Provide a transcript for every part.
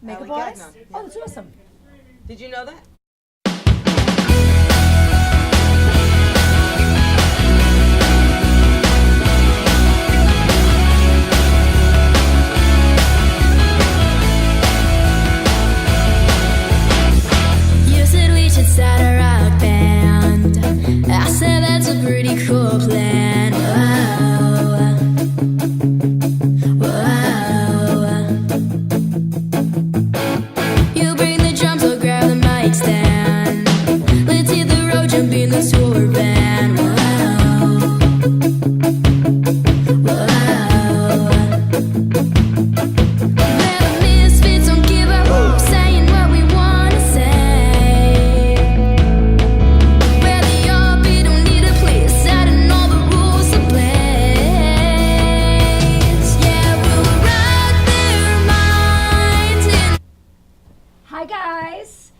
Makeup Allie artist? Gagnon, Oh, yeah. that's awesome. Did you know that? You said we should start a rock band. I said that's a pretty cool plan. Whoa. Whoa. You bring the drums, I'll grab the mic stand. Let's hit the road, jump in the tour van. Whoa. Whoa. We're the misfits, don't give a hoot, saying what we wanna say. We're the offbeat, don't need a place, setting all the rules to place. Yeah, we'll rock their minds in. Hi, guys.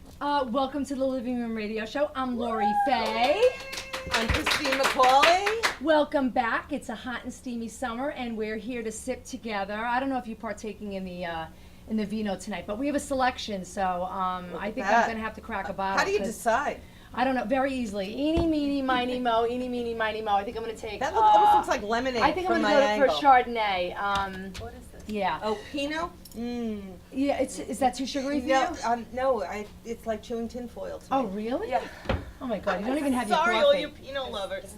Welcome to the Living Room Radio Show. I'm Lori Faye. I'm Christine McCauley. Welcome back. It's a hot and steamy summer, and we're here to sip together. I don't know if you're partaking in the vino tonight, but we have a selection, so I think I'm that. going to have to crack a bottle. How do you 'cause decide? I don't know, very easily. Eeny, meeny, miny, mo, eeny, meeny, miny, mo. I think I'm going to take... Almost looks like lemonade I think I'm from going my to go angle. for a Chardonnay. What is this? Yeah. Oh, Pinot? Yeah, is that too sugary for you? No, it's like chewing tin foil to me. Oh, really? Yeah. Oh, my God. You don't even have your Sorry, coffee. all you Pinot lovers.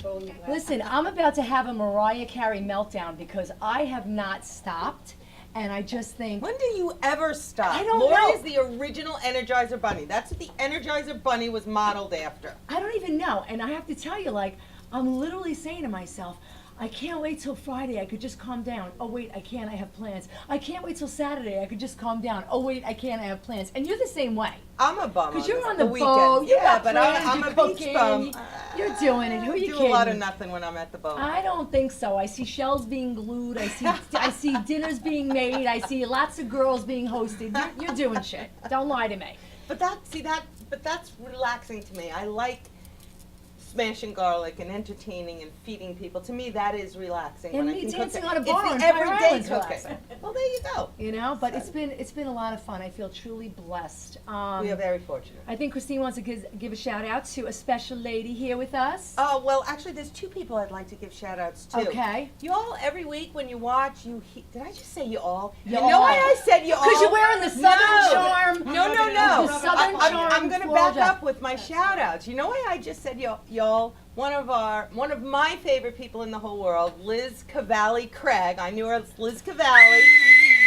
Listen, I'm about to have a Mariah Carey meltdown because I have not stopped, and I just think... When do you ever stop? I don't Lori know. is the original Energizer Bunny. That's what the Energizer Bunny was modeled after. I don't even know, and I have to tell you, like, I'm literally saying to myself, I can't wait till Friday, I could just calm down. Oh wait, I can't, I have plans. I can't wait till Saturday, I could just calm down. Oh wait, I can't, I have plans. And you're the same way. I'm a bum. Because you're on the the weekends. boat, you Yeah, got but plans, I'm you're a beach cooking, bum. you're doing it. Who are you I do kidding? a lot of nothing when I'm at the boat. I don't think so. I see shells being glued. I see dinners being made. I see lots of girls being hosted. You're doing shit. Don't lie to me. But that's relaxing to me. I like smashing garlic and entertaining and feeding people. To me, that is relaxing. And when me I can dancing cook. on a bar It's on the Fire everyday Island's cooking. relaxing. Well, there you go. You know, but it's been a lot of fun. I feel truly blessed. We are very fortunate. I think Christine wants to give a shout out to a special lady here with us. Oh, well, actually, there's two people I'd like to give shout outs to. Okay. You all, every week when you watch, did I just say you all? You Y'all. know why I said you all? Because you're wearing the Southern Charm. No. The Southern Charm I'm going to floral back jacket. up with my shout outs. You know why I just said y'all? One of my favorite people in the whole world, Liz Cavalli Craig. I knew her as Liz Cavalli.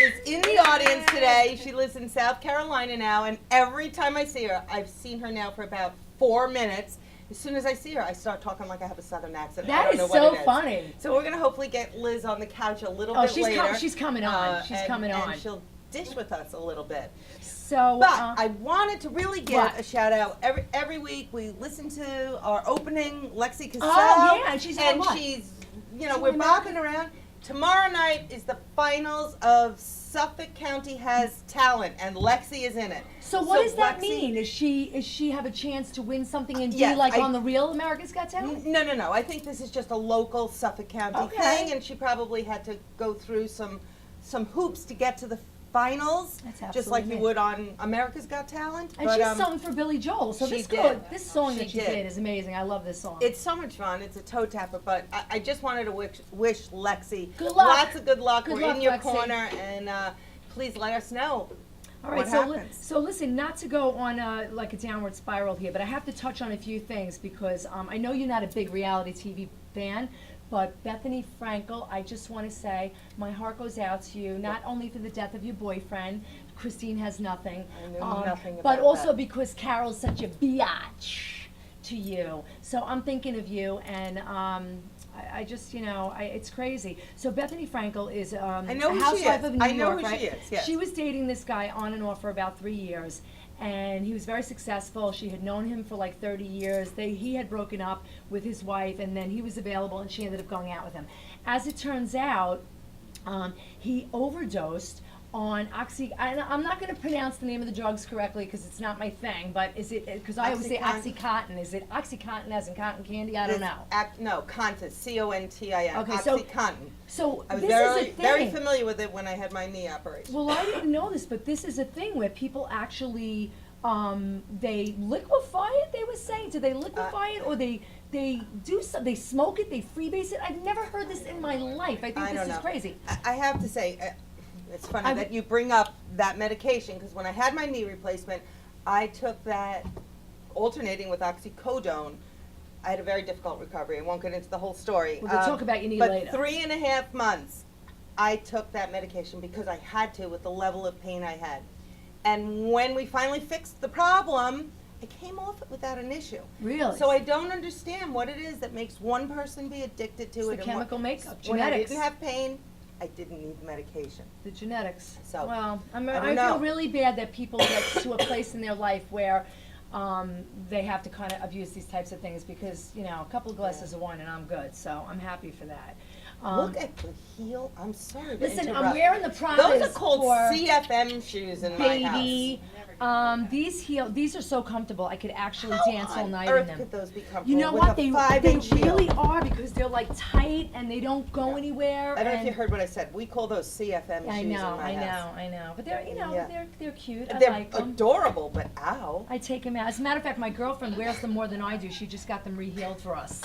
Is in the audience today. She lives in South Carolina now, and every time I see her, I've seen her now for about 4 minutes. As soon as I see her, I start talking like I have a Southern accent. I That don't is know so what it is. funny. So we're gonna hopefully get Liz on the couch a little Oh, bit later. she's coming on. She's coming on. And she'll dish with us a little bit. So, But I wanted to really give what? a shout out. Every week we listen to our opening, Lexi Cassell. Oh, yeah, and she's on and what? she's, She we're went bopping around. Tomorrow night is the finals of Suffolk County Has Talent, and Lexi is in it. so what does that Lexi- mean? Is she have a chance to win something and Yes, be like I- on the real America's Got Talent? No. I think this is just a local Suffolk County Okay. thing, and she probably had to go through some hoops to get to the finals, That's just like absolutely you would on America's Got Talent. And but, she's sung for Billy Joel. So she this did. this song that She she did. did is amazing. I love this song. It's so much fun. It's a toe tapper, but I just wanted to wish Lexi Good luck. lots of good luck. Good We're luck, in your Lexi. corner, and please let us know. All right, what so happens. so listen, not to go on like a downward spiral here, but I have to touch on a few things because I know you're not a big reality TV fan, but Bethany Frankel, I just want to say my heart goes out to you, not only for the death of your boyfriend, Christine has nothing, I knew nothing but about also that. because Carol's such a biatch to you. So I'm thinking of you, and I just, it's crazy. So Bethany Frankel is I know a who she housewife is. of New I know York, who right? she is, yes. She was dating this guy on and off for about 3 years, and he was very successful. She had known him for like 30 years. He had broken up with his wife, and then he was available, and she ended up going out with him. As it turns out, he overdosed on I'm not gonna pronounce the name of the drugs correctly, cause it's not my thing, but is it, cause I always say Oxycontin. Oxycontin, is it Oxycontin as in cotton candy, I don't know. No, Contin, C-O-N-T-I-N, Okay, so- OxyContin. So, I was this is a very, very thing. familiar with it when I had my knee operation. Well, I didn't know this, but this is a thing where people actually, they liquefy it, they were saying, do they liquefy it, or they do they smoke it, they freebase it? I've never heard this in my life, I think I this don't is know. crazy. I have to say, it's funny I- that you bring up that medication, because when I had my knee replacement, I took that alternating with oxycodone. I had a very difficult recovery. I won't get into the whole story. We'll talk about your knee later. But 3.5 months, I took that medication because I had to with the level of pain I had. And when we finally fixed the problem, I came off it without an issue. Really? So I don't understand what it is that makes one person be addicted to It's it. the and what- chemical makeup, When I genetics. didn't have pain, I didn't need the medication. The genetics. So, Well, I don't I feel know. really bad that people get to a place in their life where they have to kind of abuse these types of things because, you know, a couple of glasses of wine and I'm good, so I'm happy for that. Look at the heel. I'm sorry to Listen, interrupt. I'm wearing the Those Pradas are called for CFM shoes in my house. baby. These are so comfortable. I could actually How dance all on night earth in them. could those be comfortable You know with what? a They 5-inch heel? really are because they're like tight and they don't go anywhere. I don't know if you and- heard what I said. We call those CFM I shoes in know, my house. I know. But they're, you know, Yeah. they're cute. I They're like them. adorable, but ow. I take them out. As a matter of fact, my girlfriend wears them more than I do. She just got them rehealed for us.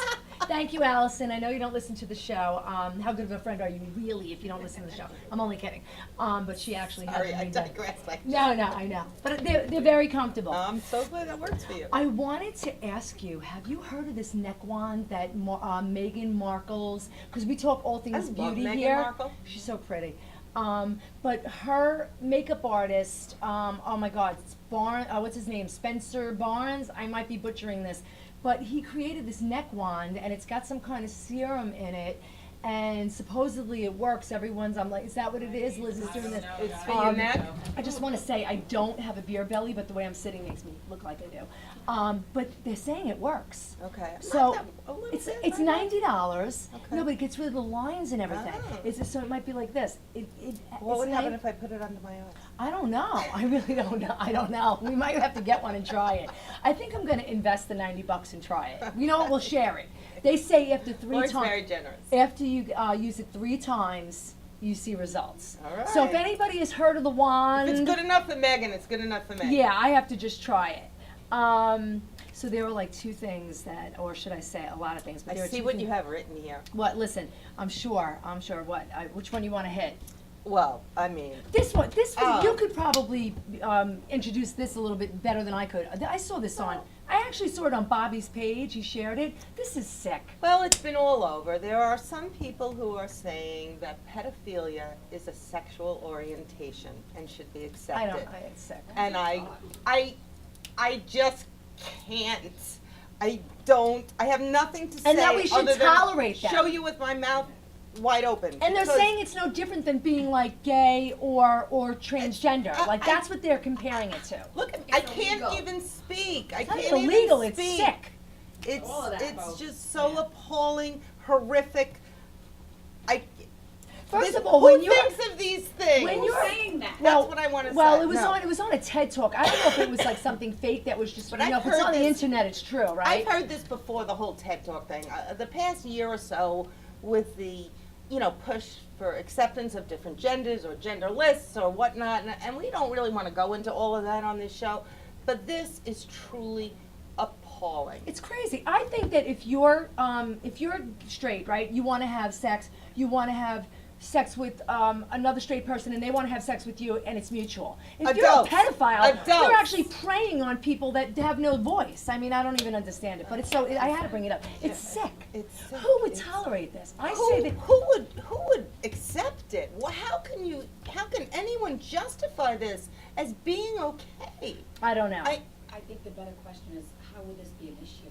Thank you, Allison. I know you don't listen to the show. How good of a friend are you, really, if you don't listen to the show? I'm only kidding. But she actually has Sorry, them I redone. digress. No, I know. But they're very comfortable. I'm so glad that works for you. I wanted to ask you, have you heard of this neck wand that Meghan Markle's, because we talk all things love beauty Meghan here. Markle. She's so pretty. But her makeup artist, oh my God, it's what's his name? Spencer Barnes? I might be butchering this. But he created this neck wand and it's got some kind of serum in it. And supposedly it works. I'm like, is that what it is? Liz is doing this. It's for your neck? I just want to say I don't have a beer belly, but the way I'm sitting makes me look like I do. But they're saying it works. Okay. So A little it's bit, it's I know. $90. Okay. No, but it gets rid of the lines and everything. Oh. So it might be like this. What would it's happen nice. if I put it under my eye? I don't know. I really don't know. I don't know. We might have to get one and try it. I think I'm going to invest the $90 and try it. You know what? We'll share it. They say after three Lori's times. very generous. After you use it 3 times, you see results. All So if right. anybody has heard of the wand, If it's good enough for Megan, it's good enough for me. yeah, I have to just try it. So there were like 2 things that, or should I say a lot of things, but I there are see 2 what things. you have written here. What? Listen, I'm sure. What? Which one you want to hit? Well, I mean, This one. Oh. You could probably introduce this a little bit better than I could. I saw this on. I actually saw it on Bobby's page. He shared it. This is sick. well, it's been all over. There are some people who are saying that pedophilia is a sexual orientation and should be accepted. It's sick. And I just can't. I don't. I have nothing to say And that we should other than tolerate that. show you with my mouth wide open. And they're because saying it's no different than being like gay or transgender. Like that's what they're comparing it to. Look, I can't even speak. I It's not can't even illegal. even It's speak. sick. It's just so appalling, horrific. First of all, who when you're thinks of these things? when you're saying that? That's what I want to say. Well, it was No. on a TED Talk. I don't know if it was like something fake that was just But if I've it's heard on the this- internet, it's true, right? I've heard this before, the whole TED Talk thing. The past year or so, with the, push for acceptance of different genders or gender lists or whatnot, and we don't really want to go into all of that on this show, but this is truly appalling. It's crazy. I think that if you're straight, right, you want to have sex, you want to have sex with another straight person and they want to have sex with you and it's mutual. If Adults. you're a pedophile, Adults. you're actually preying on people that have no voice. I mean, I don't even understand it, but it's so, I had to bring it up. It's sick. It's sick. Who would It's- tolerate this? I Who, say that, who would accept it? How can anyone justify this as being okay? I don't know. I think the better question is, how would this be an issue?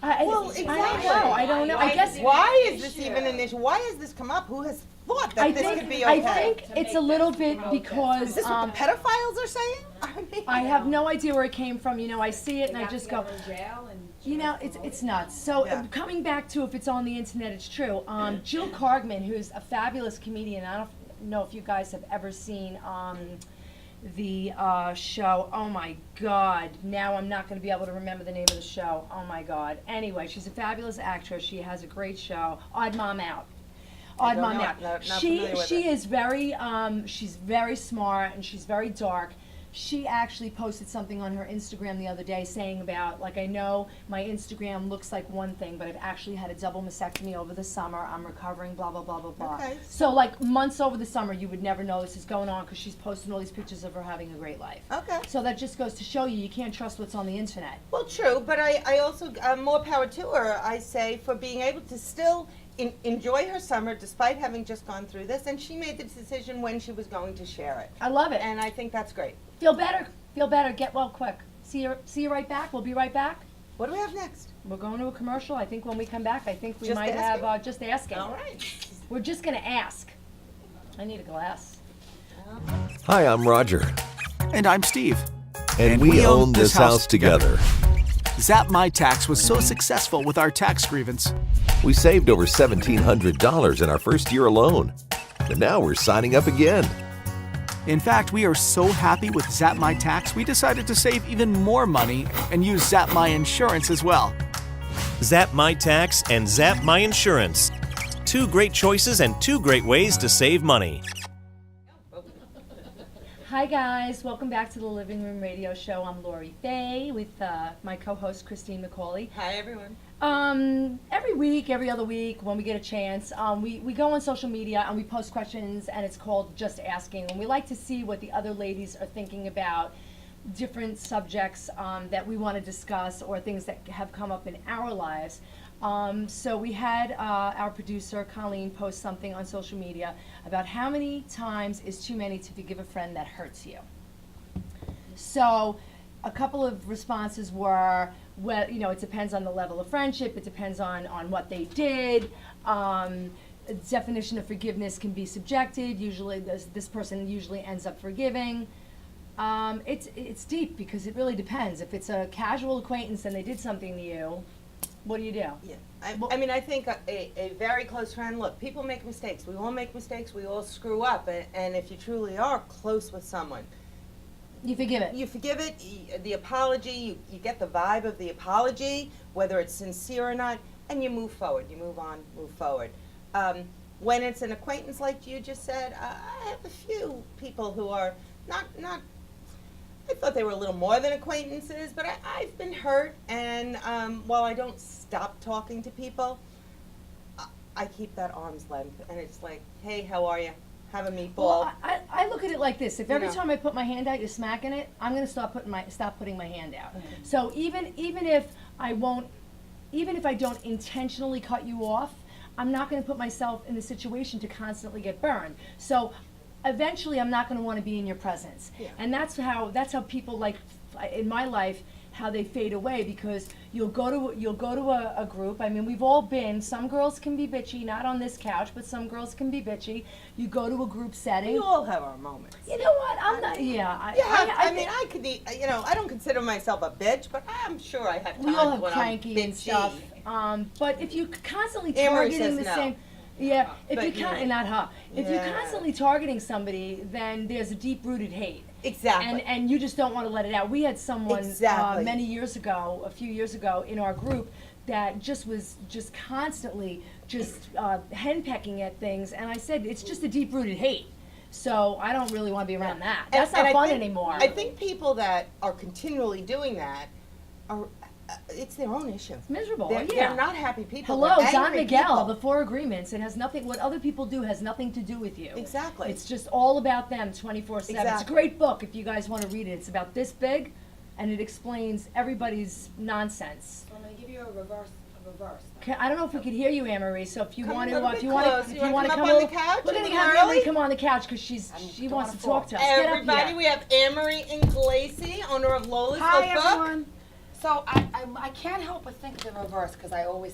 Well, exactly. I don't know. I guess, Why is this even an issue? Why has this come up? Who has thought that this could be okay? I think it's a little bit because, Is this what the pedophiles are saying? mean, I have no idea where it came from, I see it and I just go, jail and. it's nuts. So Yeah. coming back to if it's on the internet, it's true. Jill Cargman, who's a fabulous comedian, I don't know if you guys have ever seen the show. Oh my God! Now I'm not going to be able to remember the name of the show. Oh my God! Anyway, she's a fabulous actress. She has a great show, Odd Mom Out. Odd don't Mom know it. Out. Not She familiar with she it. is very she's very smart and she's very dark. She actually posted something on her Instagram the other day saying about, like, I know my Instagram looks like one thing, but I've actually had a double mastectomy over the summer. I'm recovering, blah, blah, blah, blah, blah. Okay. So, like, months over the summer, you would never know this is going on because she's posting all these pictures of her having a great life. Okay. So that just goes to show you can't trust what's on the internet. Well, true, but I also, more power to her, I say, for being able to still enjoy her summer despite having just gone through this, and she made the decision when she was going to share it. I love it. And I think that's great. Feel better. Feel better. Get well quick. See you right back. We'll be right back. What do we have next? We're going to a commercial. I think when we come back, I think we Just might asking? have just asking. All right. We're just gonna ask. I need a glass. Hi, I'm Roger, And I'm Steve. and we own this house together. Zap My Tax was so successful with our tax grievance. We saved over $1,700 in our first year alone. And now we're signing up again. In fact, we are so happy with Zap My Tax, we decided to save even more money and use Zap My Insurance as well. Zap My Tax and Zap My Insurance. Two great choices and two great ways to save money. Hi guys, welcome back to the Living Room Radio Show. I'm Lori Fay with my co-host Christine McCauley. Hi, everyone. Every week, every other week, when we get a chance, we go on social media and we post questions, and it's called Just Asking. And we like to see what the other ladies are thinking about different subjects that we want to discuss or things that have come up in our lives. So we had our producer, Colleen, post something on social media about how many times is too many to forgive a friend that hurts you. So a couple of responses were, well, you know, it depends on the level of friendship, it depends on what they did. Definition of forgiveness can be subjective. Usually this person usually ends up forgiving. It's deep because it really depends. If it's a casual acquaintance and they did something to you, what do you do? Yeah. I mean, I think a very close friend, look, people make mistakes. We all make mistakes. We all screw up. And if you truly are close with someone, You forgive it. you forgive it, the apology, you get the vibe of the apology, whether it's sincere or not, and you move forward. You move on, move forward. When it's an acquaintance like you just said, I have a few people who are not I thought they were a little more than acquaintances, but I've been hurt, and while I don't stop talking to people, I keep that arm's length, and it's like, hey, how are you? Have a meatball. Well, I look at it like this. If every know. time I put my hand out, you're smacking it, I'm gonna stop putting my hand out. So even if I don't intentionally cut you off, I'm not gonna put myself in the situation to constantly get burned. So eventually I'm not gonna wanna be in your presence. Yeah. And that's how people, like, in my life, how they fade away, because you'll go to a group. I mean, we've all been, some girls can be bitchy, not on this couch, but some girls can be bitchy. You go to a group setting. We all have our moments. You know what? I'm not. Yeah. I could be, I don't consider myself a bitch, but I'm sure I have times we all have when cranky I'm and bitchy. stuff. But if you constantly Amory targeting says the no. same, yeah. If But, you you know. not her. If you're Yeah. constantly targeting somebody, then there's a deep-rooted hate. Exactly. And you just don't want to let it out. We had someone Exactly. a few years ago in our group that was constantly henpecking at things, and I said it's just a deep-rooted hate. So I don't really want to be around that. That's not I fun think- anymore. I think people that are continually doing that are, it's their own issue. It's miserable. They're, yeah. they're not happy people. Hello, They're Don angry Miguel, people. the 4 Agreements. It has nothing, what other people do has nothing to do with you. Exactly. It's just all about them 24/7. It's a Exactly. great book if you guys want to read it. It's about this big, and it explains everybody's nonsense. So I'm gonna give you a reverse. I don't know if we could hear you, Anne-Marie, so if you Come want a to, little if bit you want to, close. if You you wanna want to come come up on over, the couch we're a gonna little have Anne-Marie early? come on the couch because she don't wants wanna to talk fall. to us. Get up Everybody, here. we have Anne-Marie Inglesi, owner of Lola's Hi Cookbook. everyone. So I can't help but think the reverse, because I always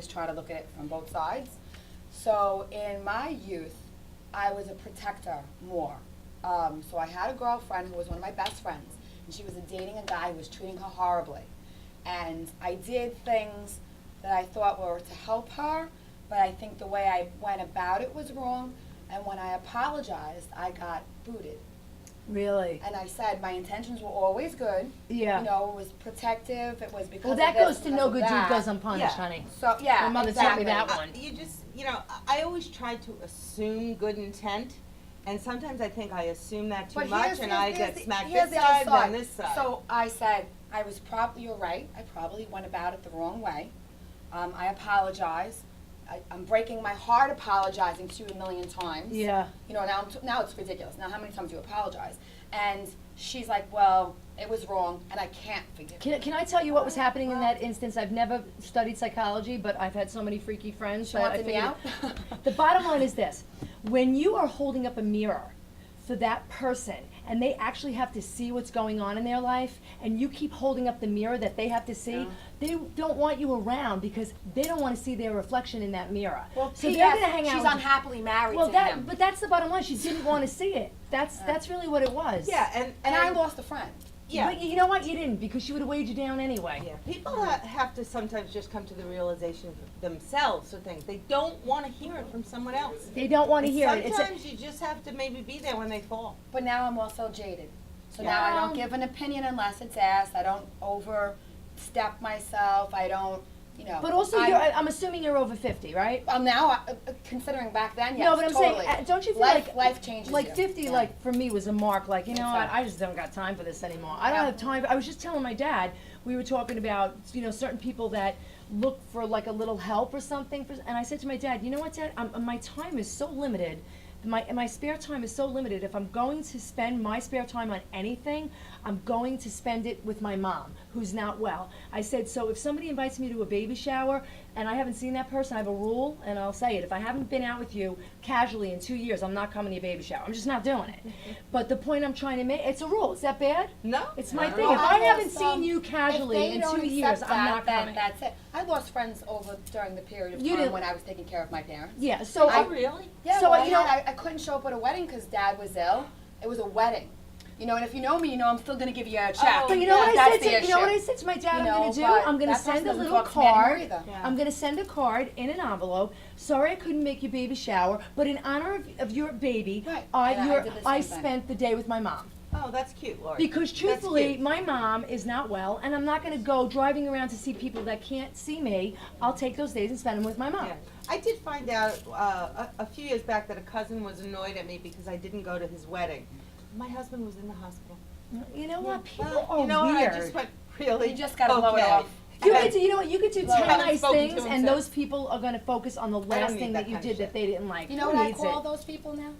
try to look at it from both sides. So in my youth, I was a protector more. So I had a girlfriend who was one of my best friends, and she was dating a guy who was treating her horribly. And I did things that I thought were to help her, but I think the way I went about it was wrong. And when I apologized, I got booted. Really? And I said my intentions were always good. Yeah. You know, it was protective. It was because Well, of that this, goes to because no of good deed that. goes unpunished, Yeah. honey. So yeah, My mother taught me exactly. that one. You just, I always try to assume good intent, and sometimes I think I assume that too But much, here's- and here's- I here's get the- smacked here's this the other side, then this side. So I said, you're right, I probably went about it the wrong way. I apologize. I'm breaking my heart apologizing to you a million times. Yeah. You know, now it's ridiculous. Now how many times do you apologize? And she's like, well, it was wrong, and I can't forgive you. Can I tell you what was happening in that instance? I've never studied psychology, but I've had so many freaky friends that I wanted me figured. out? The bottom line is this: when you are holding up a mirror for that person, and they actually have to see what's going on in their life, and you keep holding up the mirror that they have to see, they don't want you around because they don't want to see their reflection in that mirror. Well, so they're P.S., going to hang out. she's with you. unhappily married Well, to him. but that's the bottom line. She didn't want to see it. That's really what it was. Yeah, And I lost a friend. yeah. But you know what? You didn't, because she would have weighed you down anyway. Yeah, people have to sometimes just come to the realization themselves of things. They don't want to hear it from someone else. They don't want to hear it. Sometimes you just have to maybe be there when they fall. But now I'm also jaded. So now I don't give an opinion unless it's asked. I don't overstep myself. I don't, But also, I'm assuming you're over 50, right? Now, considering back then, yes, No, but I'm totally. saying, don't you feel life changes like you. 50, Yeah. like for me was a mark, like, you know what, Exactly. I just don't got time for this anymore. I don't Yeah. have time. I was just telling my dad, we were talking about, certain people that look for like a little help or something, and I said to my dad, you know what, Dad, my time is so limited. My spare time is so limited. If I'm going to spend my spare time on anything, I'm going to spend it with my mom, who's not well. I said, so if somebody invites me to a baby shower and I haven't seen that person, I have a rule, and I'll say it. If I haven't been out with you casually in 2 years, I'm not coming to your baby shower. I'm just not doing it. But the point I'm trying to make, it's a rule. Is that bad? No. It's my not thing. at If all. I haven't seen you If casually they in don't 2 years, accept I'm that, not then coming. that's it. I lost friends during the period of You time didn't- when I was taking care of my parents. Yeah, so Oh, really? Yeah, So, well, you know- I couldn't show up at a wedding because Dad was ill. It was a wedding. And if you know me, I'm still gonna give you a check. But you know what I That's said the to issue. what I said to my dad? You I'm know, gonna do. but I'm gonna that person send a doesn't little talk to me anymore card. either. Yeah. I'm gonna send a card in an envelope. Sorry I couldn't make your baby shower, but in honor of your baby, Right. I And I did the I same thing. spent the day with my mom. Oh, that's cute, Lori. Because That's truthfully, cute. my mom is not well, and I'm not gonna go driving around to see people that can't see me. I'll take those days and spend them with my mom. Yeah. I did find out a few years back that a cousin was annoyed at me because I didn't go to his wedding. My husband was in the hospital. You know what? People Well, are you know what? weird. I just went, really? You just gotta blow it Okay. off. You Okay. could do, you could do Well, I 10 haven't nice spoken to things, him and since. those people are gonna focus on the don't last need thing that that you kind of did shit. that they didn't like. You know Who what I needs call it? those people now? Have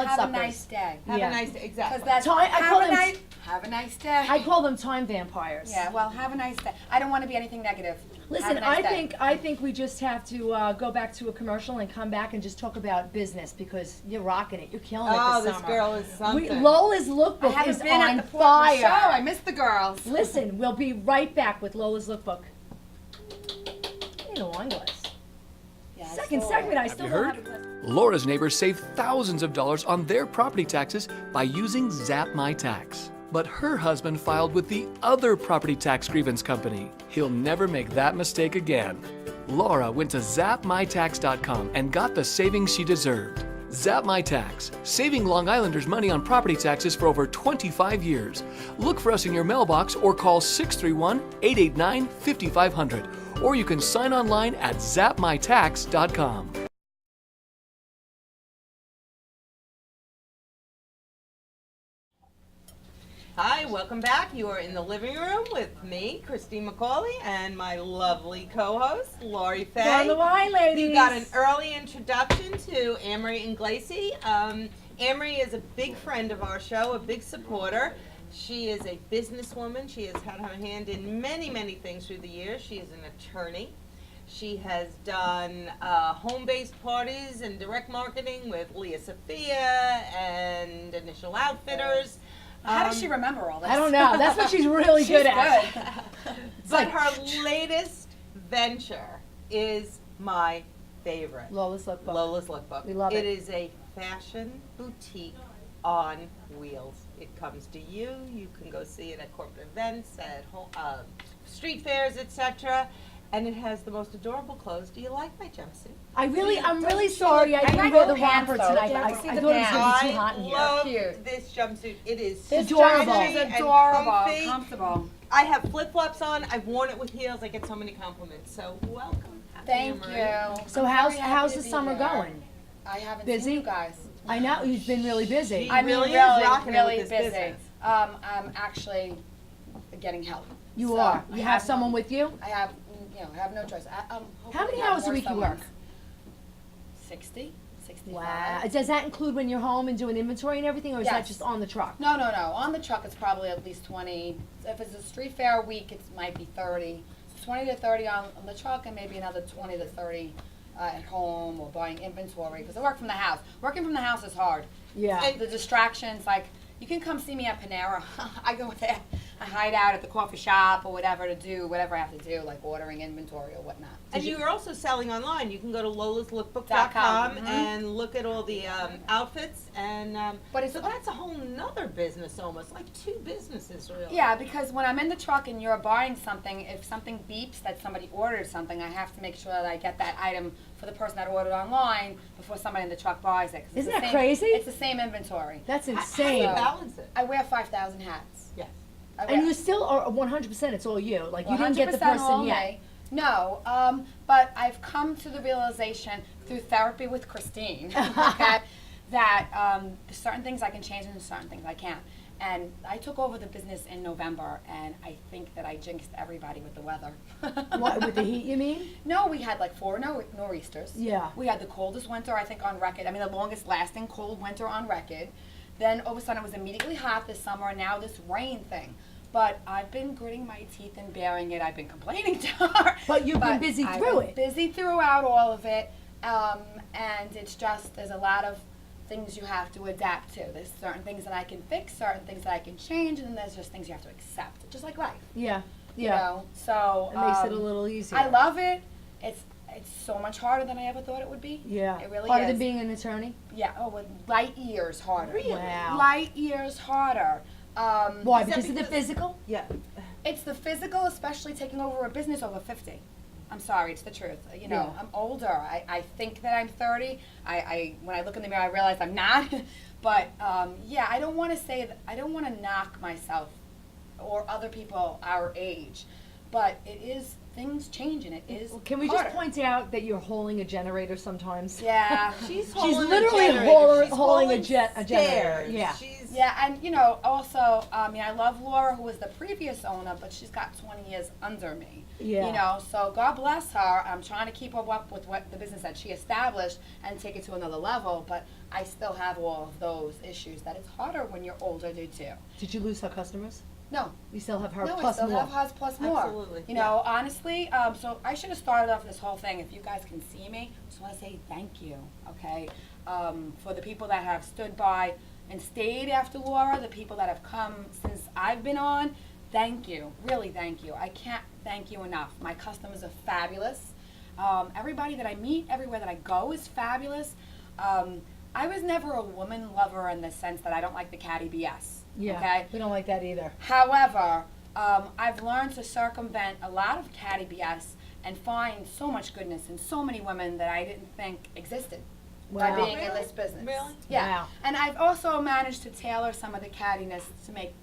Bloodsuckers. a nice day. Have Yeah. a nice day. Exactly. Because that's I call them- have a nice day. I call them time vampires. Yeah, well, have a nice day. I don't want to be anything negative. Listen, Have a nice day. I think we just have to go back to a commercial and come back and just talk about business because you're rocking it. You're killing it Oh, this this summer. girl is something. Lola's I lookbook haven't is been on at the point of the show. I fire. missed the girls. Listen, we'll be right back with Lola's lookbook. I need a wine glass. Yeah, I Second saw segment, it. I still you don't heard? have a glass. Laura's neighbors save thousands of dollars on their property taxes by using Zap My Tax. But her husband filed with the other property tax grievance company. He'll never make that mistake again. Laura went to zapmytax.com and got the savings she deserved. Zap My Tax, saving Long Islanders money on property taxes for over 25 years. Look for us in your mailbox or call 631-889-5500. Or you can sign online at zapmytax.com. Hi, welcome back. You are in the living room with me, Christine McCauley, and my lovely co-host, Lori Fay. On the wine, ladies. You got an early introduction to Amory Inglesi. Amory is a big friend of our show, a big supporter. She is a businesswoman. She has had her hand in many, many things through the years. She is an attorney. She has done home-based parties and direct marketing with Leah Sophia and Initial Outfitters. How does she remember all this? I don't know. That's what she's really good at. But her latest venture is my favorite. Lola's lookbook. Lola's Lookbook. We love it. It is a fashion boutique on wheels. It comes to you. You can go see it at corporate events, at street fairs, etc. and it has the most adorable clothes. Do you like my jumpsuit? I'm really Don't sorry, you I look- didn't like wear the the pants, romper though. tonight. You I have I to see thought the it was pants. gonna be too hot in here. love Cute. this jumpsuit. It is It's so adorable. stretchy It's and adorable, comfy. comfortable. I have flip-flops on. I've worn it with heels. I get so many compliments. So welcome. Thank Anne-Marie. you. So I'm how's very happy how's to the be summer here. going? I haven't Busy? seen you guys. I know, you've been really busy. She I mean, really really, is rocking it really with this busy. business. I'm actually getting help. You So, are. I You have someone with you? I have, I have no choice. How hopefully many have hours a more week you someones. work? 60, 65. Wow. Does that include when you're home and doing inventory and everything, or is that Yes. just on the truck? No. On the truck, it's probably at least 20. If it's a street fair week, it might be 30. So 20 to 30 on the truck, and maybe another 20 to 30 at home or buying inventory. Because I work from the house. Working from the house is hard. Yeah. And the distractions, like, you can come see me at Panera. I go there. I hide out at the coffee shop or whatever to do whatever I have to do, like ordering inventory or whatnot. And you're also selling online. You can go to .com, lolaslookbook.com mhm. and look at all the outfits. And But it's- so that's a whole nother business almost, like two businesses really. Yeah, because when I'm in the truck and you're buying something, if something beeps that somebody ordered something, I have to make sure that I get that item for the person that ordered online before somebody in the truck buys it. 'Cause it's Isn't the that same- crazy? It's the same inventory. That's How do you insane. So- balance it? I wear 5,000 hats. Yes. I wear And you still are 100%, it's all you. Like, you didn't get the 100% all person yet. me. No, but I've come to the realization through therapy with Christine that certain things I can change and certain things I can't. And I took over the business in November, and I think that I jinxed everybody with the weather. What, with the heat, you mean? No, we had like 4 nor'easters. Yeah. We had the coldest winter, I think, on record. I mean, the longest lasting cold winter on record. Then all of a sudden it was immediately hot this summer, and now this rain thing. But I've been gritting my teeth and bearing it. I've been complaining to her. But you've been busy I've through been it. Busy throughout all of it. And it's just, there's a lot of things you have to adapt to. There's certain things that I can fix, certain things that I can change, and then there's just things you have to accept, just like life. Yeah, You yeah. know? So It makes it a little easier. I love it. It's so much harder than I ever thought it would be. Yeah. It really Harder is. than being an attorney? Yeah. Oh, with light years harder. Really? Wow. Light years harder. Why, Is that because of the because- physical? Yeah. It's the physical, especially taking over a business over 50. I'm sorry, it's the truth. You know, Yeah. I'm older. I think that I'm 30. When I look in the mirror, I realize I'm not. But yeah, I don't want to say that. I don't want to knock myself or other people our age. But it is, things change, and it is Can we harder. just point out that you're hauling a generator sometimes? Yeah. She's She's hauling literally a generator. hauling- She's hauling a hauling generator. stairs. Yeah. She's Yeah, and you know, also, I mean, I love Laura, who was the previous owner, but she's got 20 years under me. Yeah. You know, so God bless her. I'm trying to keep her up with what the business that she established and take it to another level, but I still have all of those issues that it's harder when you're older to do. Did you lose her customers? No, You still have her no, I plus still more. have hers plus more. Absolutely, You know, honestly, so I should have started off this whole thing. If you guys can see me, I just want to say thank you, okay? For the people that have stood by and stayed after Laura, the people that have come since I've been on, thank you, really thank you. I can't thank you enough. My customers are fabulous. Everybody that I meet, everywhere that I go is fabulous. I was never a woman lover in the sense that I don't like the catty BS. Yeah, Okay? we don't like that either. However, I've learned to circumvent a lot of catty BS and find so much goodness in so many women that I didn't think existed by Wow. being in this business. Really? Yeah. Wow. And I've also managed to tailor some of the cattiness to make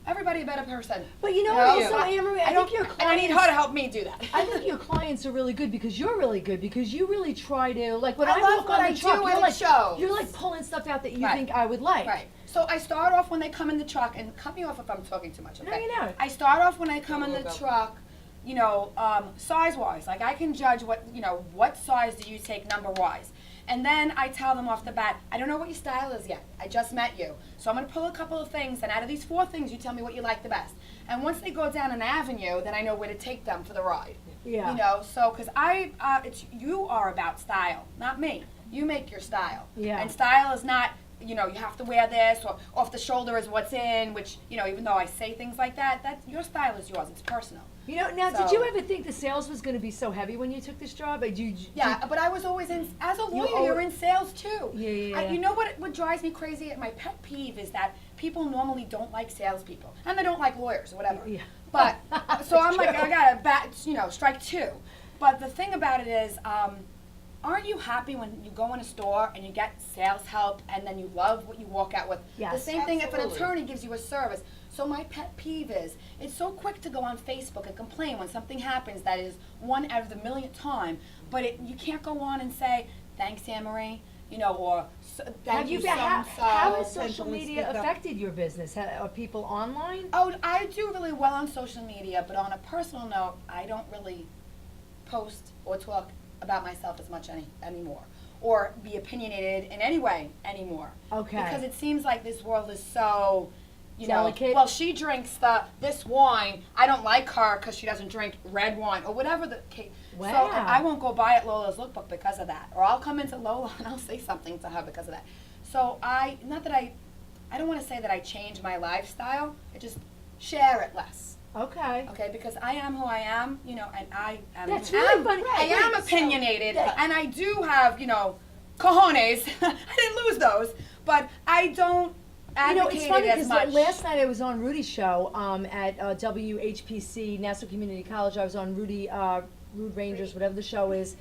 everybody a better person. But you know You what, know? also, Anne-Marie, I I don't think your and I need clients, her to help me do that. I think your clients are really good because you're really good because you really try to, like, when I I love look what on I the truck, do you're and it like, shows. you're like pulling stuff out that you Right. think I would like. Right. So I start off when they come in the truck, and cut me off if I'm talking too much, okay? No, you're not. I start off when I come in the Go. truck, you know, size-wise. Like, I can judge what size do you take number-wise. And then I tell them off the bat, I don't know what your style is yet. I just met you. So I'm going to pull a couple of things, and out of these 4 things, you tell me what you like the best. And once they go down an avenue, then I know where to take them for the ride. Yeah. You know, so, because you are about style, not me. You make your style. Yeah. And style is not, you know, you have to wear this, or off the shoulder is what's in, which, you know, even though I say things like that, that's, your style is yours. It's personal. You know, now, did So- you ever think the sales was going to be so heavy when you took this job? Like, Yeah, but I was always in, as a lawyer, al- you're in sales too. Yeah. You know what drives me crazy? My pet peeve is that people normally don't like salespeople, and they don't like lawyers or whatever. Yeah. But so I'm like, I got to strike two. But the thing about it is, aren't you happy when you go in a store and you get sales help and then you love what you walk out with? Yes. The same thing if an Absolutely. attorney gives you a service. So my pet peeve is, it's so quick to go on Facebook and complain when something happens that is one out of the millionth time, but you can't go on and say, thanks, Anne Marie, or thank you, how so-and-so. has social Essentially media speak up. affected your business? Are people online? Oh, I do really well on social media, but on a personal note, I don't really post or talk about myself as much anymore, or be opinionated in any way anymore. Okay. Because it seems like this world is so, Delicate? well, she drinks this wine. I don't like her because she doesn't drink red wine or whatever the case. So Wow. I won't go buy at Lola's Lookbook because of that, or I'll come into Lola and I'll say something to her because of that. So I don't want to say that I change my lifestyle. I just share it less. Okay. Okay, because I am who I am, and I am. That's really funny. I am Right, so- opinionated, Yeah. and I do have, cojones. I didn't lose those, but I don't advocate It's funny it as because much. last night I was on Rudy's show at WHPC, Nassau Community College. I was on Rude Rangers, whatever the show is,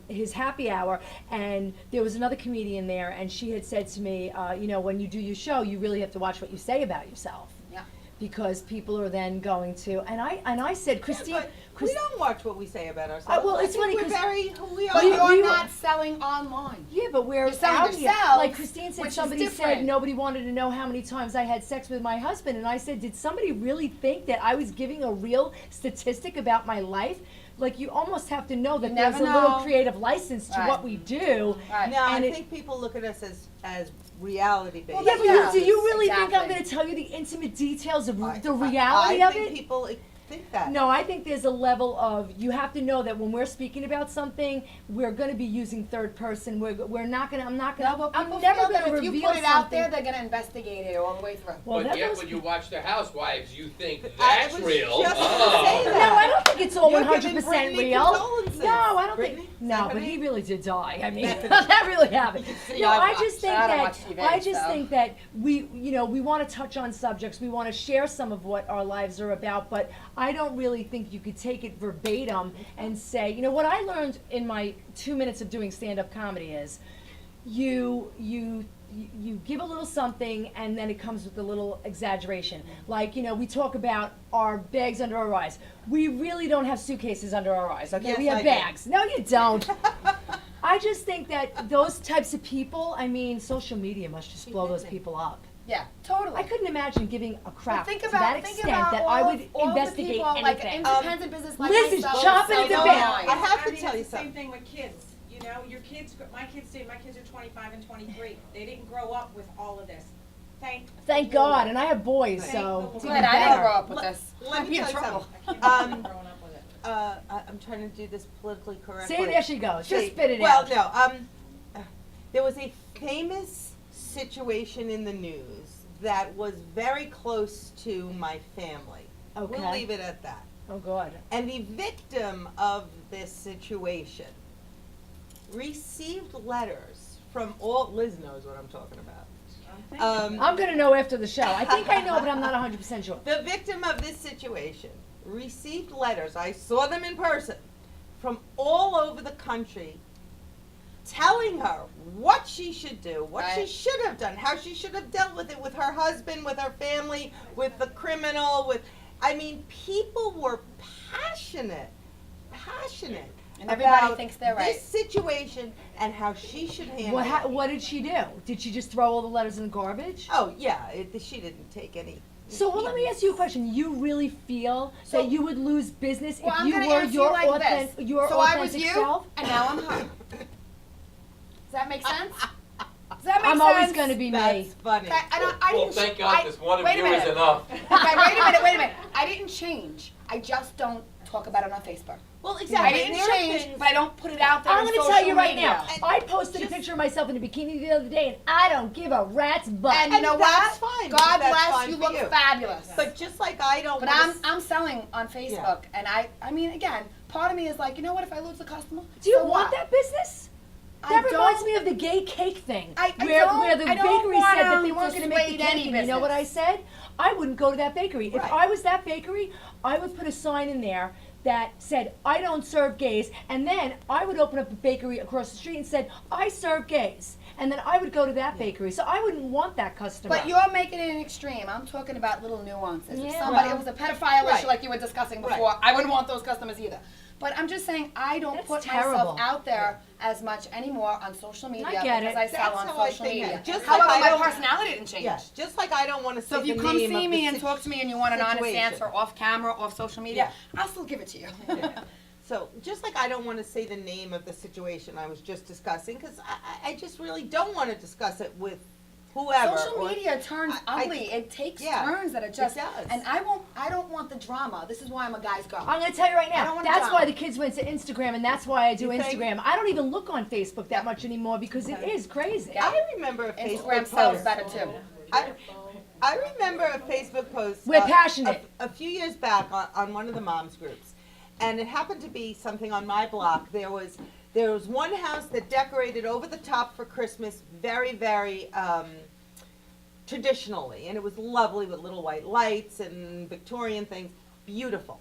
his happy hour, and there was another comedian there, and she had said to me, when you do your show, you really have to watch what you say about yourself. Yeah. Because people are then going to, and I said, Christine, But we don't watch what we say about ourselves. well, I it's think funny we're 'cause- very who we are. But you're we- not selling online. yeah, but we're You're selling out here. yourselves, Like Christine said, which is somebody said different. nobody wanted to know how many times I had sex with my husband, and I said, did somebody really think that I was giving a real statistic about my life? Like, you almost have to know that You there's a never little know. creative license to Right. what we do. Right. No, I And it- think people look at us as reality based. Well, Yeah, but Yeah. do you really think I'm Exactly. going to tell you the intimate details of I- the reality I of think it? people think that. No, I think there's a level of, you have to know that when we're speaking about something, we're going to be using third person. We're not going to, I'm not going No, to, but I'm people never feel going that to if you reveal put it out there, something. they're gonna investigate it all the way through. Well, But that yet, was- when you watch The Housewives, you think I that's was real. just Oh. gonna say No, that. I don't think it's all You're 100% giving Brittany real. condolences. No, I don't Brittany? think. No, but Stephanie? he really did die. I mean, that really happened. No, I just think I don't that watch TV, I just so. think that we want to touch on subjects. We want to share some of what our lives are about, but I don't really think you could take it verbatim and say, what I learned in my 2 minutes of doing stand-up comedy is, you give a little something and then it comes with a little exaggeration. Like, we talk about our bags under our eyes. We really don't have suitcases under our eyes, okay? Yes, We have I do. bags. No, you don't. I just think that those types of people, social media must just blow those people up. Yeah, totally. I couldn't imagine giving a But crap think to about, that think extent about that all, I would all investigate the people, like an anything. independent business like Liz is myself, chopping at the selling bit. online. I have to mean, tell you it's the same something. thing with kids. Your kids, my kids are 25 and 23. They didn't grow up with all of this. Thank Thank the Lord. God, and I have boys, Thank so the it's Lord. even Good, I didn't better. grow up with this. Let I'd me be in tell you trouble. something. Growing up with it. I'm trying to do this politically correctly. See, there she goes. Just See, spit it well, out. no. There was a famous situation in the news that was very close to my family. Okay. We'll leave it at that. Oh God. And the victim of this situation received letters from all. Liz knows what I'm talking about. I'm gonna know after the show. I think I know, but I'm not 100% sure. The victim of this situation received letters, I saw them in person, from all over the country telling her what she should do, what she Right. should have done, how she should have dealt with it with her husband, with her family, with the criminal, people were passionate And everybody about thinks they're right. this situation and how she should handle it. What did she do? Did she just throw all the letters in the garbage? Oh, yeah, she didn't take any. So, well, let me ask you a question. You really feel So- that you would lose business Well, if I'm you gonna were answer your you like this. your So I was authentic you, self? and now I'm her. Does that make sense? Does that make I'm sense? always going to be That's me. funny. Okay, I Well, didn't. thank God, I- because one of wait a you is minute. enough. Okay, wait a minute. I didn't change. I just don't talk about it on Facebook. Well, I exactly. didn't There are change, things- but I don't put it out there I'm on going to social tell you right media. now. I posted a just- picture of myself in a bikini the other day, and I don't give a rat's butt. And you know that's what? fine, God that's bless fine you. for Look you. fabulous. But just like I don't. But wanna I'm selling on Facebook, and I mean, again, part of me is like, you know what? If I lose a customer, Do you so want what? that business? That reminds me of the gay cake thing, I where the don't bakery said that they wanna weren't going to make the dissuade any cake, and you know what I business. said? I wouldn't go to that bakery. If Right. I was that bakery, I would put a sign in there that said, I don't serve gays, and then I would open up a bakery across the street and said, I serve gays. And then I would go to that bakery, so I wouldn't want that customer. But you're making it an extreme. I'm talking about little nuances. If Yeah, somebody, well, it was a pedophile right. issue like you were discussing Right. before, I wouldn't want those customers either. But I'm just saying, I don't That's put terrible. myself out there as much anymore on social media get because it. I sell That's on how I social think media. it. Just However, like I my don't- personality didn't change. Yes, just like I don't want to So if say you the come name see of me the and talk to me and you want an honest situation. answer off camera, off social media, Yeah. I'll still give it to you. So just like I don't want to say the name of the situation I was just discussing, because I just really don't want to discuss it with whoever. Social or- media turns I- ugly. It takes yeah, turns that are just, it does. and I don't want the drama. This is why I'm a guy's girl. I'm going to tell you right I don't now, wanna that's drama. why the kids went to Instagram, and that's why I do You think? Instagram. I don't even look on Facebook that much anymore because it is crazy. Yeah. I remember a Instagram Facebook sells post. better too. I remember a Facebook post. We're passionate. A few years back on one of the moms groups, and it happened to be something on my block. There was one house that decorated over the top for Christmas, very, very traditionally, and it was lovely with little white lights and Victorian things, beautiful.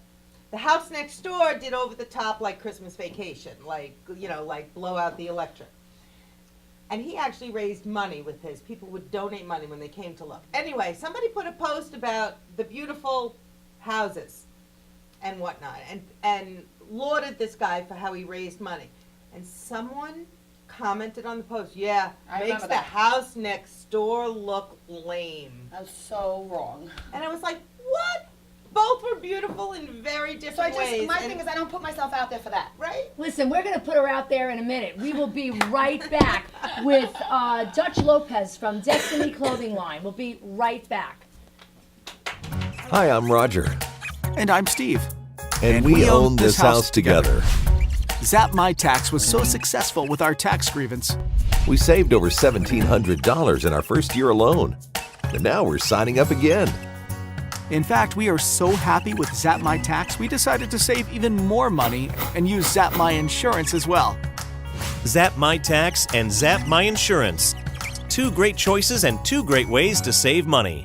The house next door did over the top like Christmas Vacation, like blow out the electric. And he actually raised money with his. People would donate money when they came to look. Anyway, somebody put a post about the beautiful houses and whatnot, and lauded this guy for how he raised money. And someone commented on the post, yeah, I makes remember the that. house next door look lame. That's so wrong. And I was like, what? Both were beautiful in very So different ways. my and- thing is I don't put myself out there for that. right? Listen, we're going to put her out there in a minute. We will be right back with Dutch Lopez from Destiny Clothing Line. We'll be right back. Hi, I'm Roger, And I'm Steve. and we own this house together. Zap My Tax was so successful with our tax grievance. We saved over $1,700 in our first year alone. And now we're signing up again. In fact, we are so happy with Zap My Tax, we decided to save even more money and use Zap My Insurance as well. Zap My Tax and Zap My Insurance. Two great choices and two great ways to save money.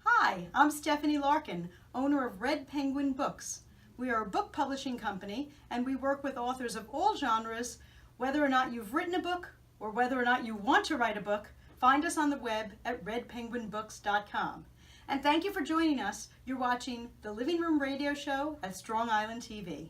Hi, I'm Stephanie Larkin, owner of Red Penguin Books. We are a book publishing company and we work with authors of all genres. Whether or not you've written a book or whether or not you want to write a book, find us on the web at redpenguinbooks.com. And thank you for joining us. You're watching the Living Room Radio Show at Strong Island TV.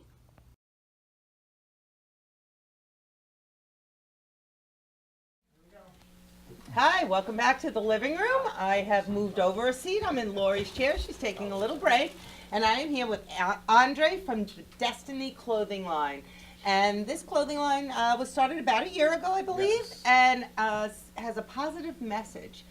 Hi, welcome back to the living room. I have moved over a seat. I'm in Lori's chair. She's taking a little break. And I am here with Andre from the Destiny Clothing Line. And this clothing line was started about a year ago, I believe, and has a positive message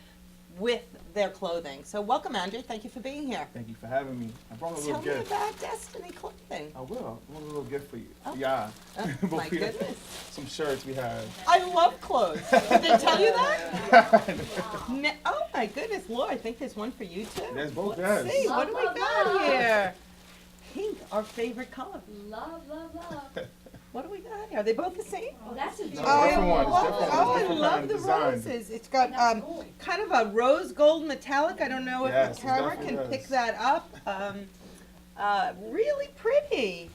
with their clothing. So welcome, Andre. Thank you for being here. Thank you for having me. I brought a little Tell me gift. about Destiny Clothing. I will. I want a little gift for you. Oh. Yeah. Oh, Both my of you. goodness. Some shirts we have. I love clothes. Did they tell you that? Oh my goodness, Laura, I think there's one for you too. There's both, Let's yes. see, what do we got here? Pink, our favorite color. Love, love, love. What do we got here? Are they both the same? Oh, that's a beautiful different ones, different Oh, ones, I different love kind of the design. roses. It's got kind of a rose gold metallic. I don't know if Yes, the it camera definitely can does. pick that up. Really pretty.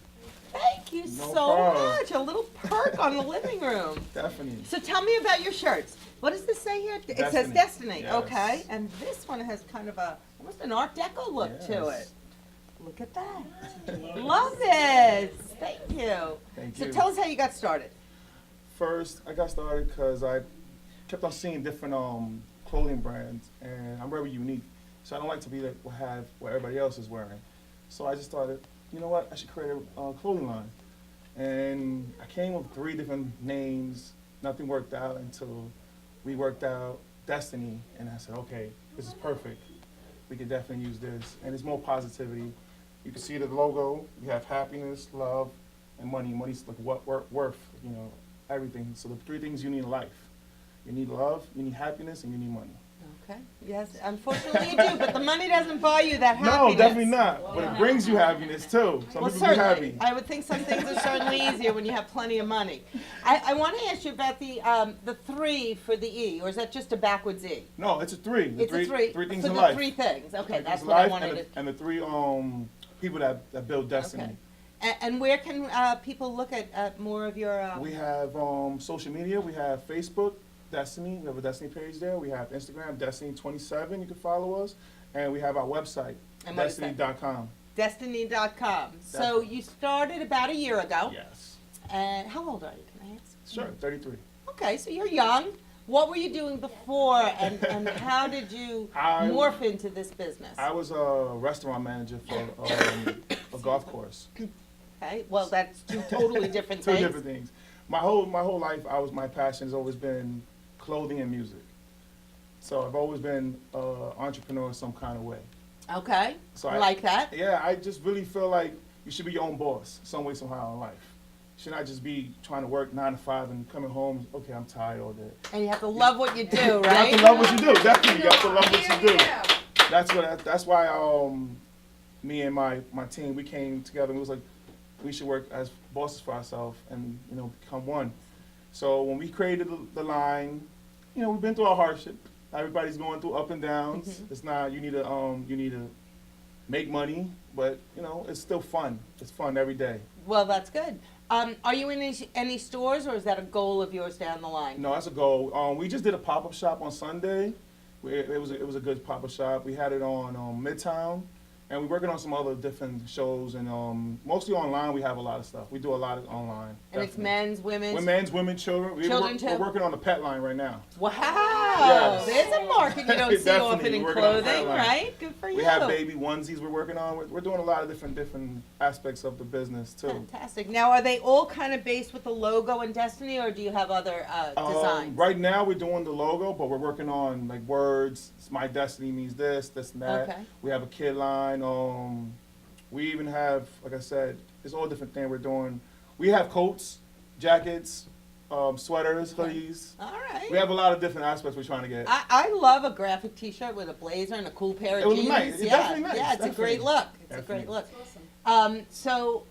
Thank you No so problem. much. A little perk on the living room. Definitely. So tell me about your shirts. What does this say here? It says Destiny. Destiny. Yes. Okay. And this one has kind of almost an Art Deco look to it. Yes. Look at that. Love this. Thank you. Thank So you. tell us how you got started. First, I got started because I kept on seeing different clothing brands, and I'm very unique. So I don't like to be like what everybody else is wearing. So I just started, you know what, I should create a clothing line. And I came with 3 different names. Nothing worked out until we worked out Destiny, and I said, okay, this is perfect. We could definitely use this, and it's more positivity. You can see the logo. We have happiness, love, and money. Money's like what worth, you know, everything. So the 3 things you need in life: you need love, you need happiness, and you need money. Okay. Yes, unfortunately you do, but the money doesn't buy you that happiness. No, definitely not. But it brings you happiness too. Some Well, people be certainly. happy. I would think some things are certainly easier when you have plenty of money. I want to ask you about the 3 for the E, or is that just a backwards E? No, it's a 3. The It's a 3. Three things for in the life. 3 things. Okay, Three that's things in what I life wanted to. and the 3 people that build destiny. Okay. And where can people look at more of your? We have social media. We have Facebook, Destiny. We have a Destiny page there. We have Instagram, Destiny27. You can follow us. And we have our website, And what is that? Destiny.com. Destiny.com. So you started about a year ago. Yes. And how old are you, can I ask? Sure, 33. Okay, so you're young. What were you doing before, and how did you morph into this business? I was a restaurant manager for a golf course. Okay, well, that's 2 totally different Two things. different things. My whole life, my passion has always been clothing and music. So I've always been an entrepreneur in some kind of way. Okay, So I like that. Yeah, I just really feel like you should be your own boss, some way, somehow in life. You should not just be trying to work 9 to 5 and coming home, okay, I'm tired all day. And you have to love what you do, You right? have to love what you do, definitely. You have to love what you do. That's why me and my team, we came together and it was like, we should work as bosses for ourselves and, become one. So when we created the line, we've been through our hardship. Everybody's going through up and downs. Mm-hmm. It's not, you need to make money, but, it's still fun. It's fun every day. Well, that's good. Are you in any stores, or is that a goal of yours down the line? No, that's a goal. We just did a pop-up shop on Sunday. It was a good pop-up shop. We had it on Midtown. And we're working on some other different shows, and mostly online. We have a lot of stuff. We do a lot of online. And it's definitely. men's, women's? We're men's, women, children. Children too? We're working on the pet line right now. Wow! Yes. There's a market you don't see Definitely. often in We're working on the clothing, pet line. right? Good for you. We have baby onesies we're working on. We're doing a lot of different aspects of the business too. Fantastic. Now, are they all kind of based with the logo and Destiny, or do you have other designs? Right now we're doing the logo, but we're working on like words. My destiny means this and that. Okay. We have a kid line. We even have, like I said, it's all different things we're doing. We have coats, jackets, sweaters, hoodies. All right. We have a lot of different aspects we're trying to get. I love a graphic T-shirt with a blazer and a cool pair of It was jeans. nice. It's Yeah, definitely nice. yeah, it's a great Definitely. look. It's a great look. So,